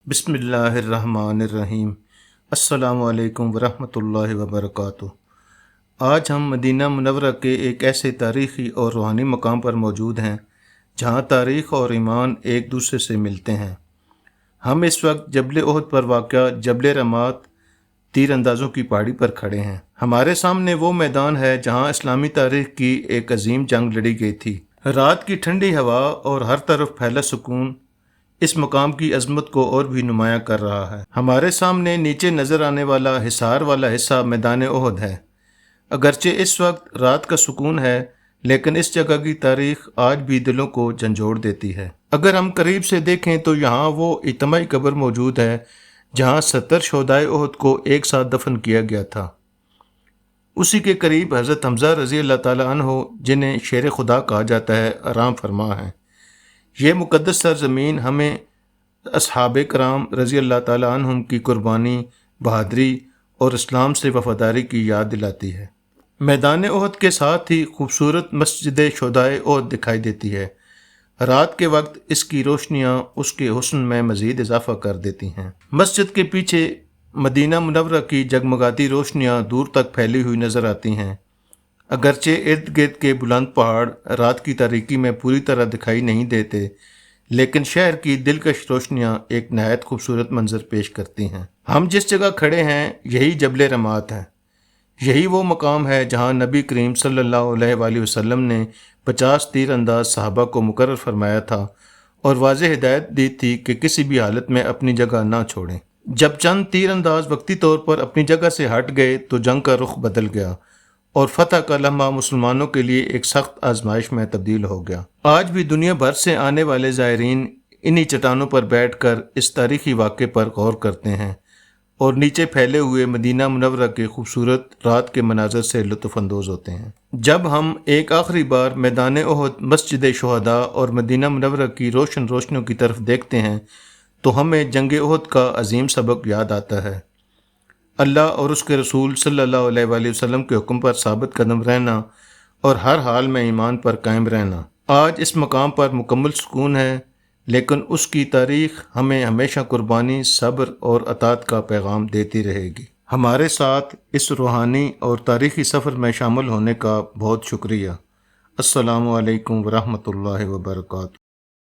बिस्मिल्लाहिर्रहमानिर्रहीम। अस्सलामु अलैकुम वरहमतुल्लाहि वबरकातुहू। आज हम मदीना मुनव्वरा के एक ऐसे तारीख़ी और रूहानी मकाम पर मौजूद हैं जहाँ तारीख़ और ईमान एक दूसरे से मिलते हैं। हम इस वक्त जबल ओहद पर वाक़या जबल रमात तीर अंदाज़ों की पहाड़ी पर खड़े हैं। हमारे सामने वो मैदान है जहाँ इस्लामी तारीख़ की एक अजीम जंग लड़ी गई थी। रात की ठंडी हवा और हर तरफ फैला सुकून इस मकाम की अजमत को और भी नुमाया कर रहा है। हमारे सामने नीचे नज़र आने वाला हिसार वाला हिस्सा मैदान ओहद है। अगरचे इस वक्त रात का सुकून है, लेकिन इस जगह की तारीख आज भी दिलों को झंझोड़ देती है। अगर हम करीब से देखें तो यहाँ वो इज्तिमाई कब्र मौजूद है जहाँ 70 शोहदाए ओहद को एक साथ दफन किया गया था। उसी के करीब हज़रत हमज़ा रज़ी अल्लाह ताला अन्हो, जिन्हें शेर खुदा कहा जाता है, आराम फरमा है। ये मुक़द्दस सरज़मीन हमें अस्हाबे कराम रज़ी अल्लाह ताला अन्हुम की कुर्बानी, बहादरी और इस्लाम से वफ़ादारी की याद दिलाती है। मैदान ओहद के साथ ही खूबसूरत मस्जिद शुहदाए ओहद दिखाई देती है। रात के वक्त इसकी रोशनियाँ उसके हुस्न में मज़ीद इजाफ़ा कर देती हैं। मस्जिद के पीछे मदीना मुनव्वरा की जगमगाती रोशनियाँ दूर तक फैली हुई नज़र आती हैं। अगरचे इर्द गिर्द के बुलंद पहाड़ रात की तारीकी में पूरी तरह दिखाई नहीं देते, लेकिन शहर की दिलकश रोशनियाँ एक नहायत खूबसूरत मंजर पेश करती हैं। हम जिस जगह खड़े हैं यही जबल रमात है। यही वो मकाम है जहाँ नबी करीम सल्लल्लाहु अलैहि वसल्लम ने 50 तीर अंदाज सहाबा को मुकर्रर फरमाया था और वाज़ेह हिदायत दी थी कि किसी भी हालत में अपनी जगह ना छोड़ें। जब चंद तीर अंदाज वक्ती तौर पर अपनी जगह से हट गए तो जंग का रुख बदल गया और फतह का लम्हा मुसलमानों के लिए एक सख्त आजमाइश में तब्दील हो गया। आज भी दुनिया भर से आने वाले ज़ायरीन इन्हीं चट्टानों पर बैठकर इस तारीख़ी वाक़े पर गौर करते हैं और नीचे फैले हुए मदीना मुनव्वरा के खूबसूरत रात के मनाज़र से लुत्फ़ अंदोज़ होते हैं। जब हम एक आखिरी बार मैदान ओहद, मस्जिद शुहदा और मदीना मुनव्वरा की रोशन रोशनियों की तरफ देखते हैं तो हमें जंग ओहद का अजीम सबक याद आता है। अल्लाह और उसके रसूल सल्लल्लाहु अलैहि वसल्लम के हुक्म पर साबित कदम रहना और हर हाल में ईमान पर कायम रहना। आज इस मकाम पर मुकम्मल सुकून है, लेकिन उसकी तारीख़ हमें हमेशा कुर्बानी, सब्र और अतात का पैगाम देती रहेगी। हमारे साथ इस रूहानी और तारीख़ी सफ़र में शामिल होने का बहुत शुक्रिया। अस्सलामु अलैकुम वरहमतुल्लाहि वबरकातुहू।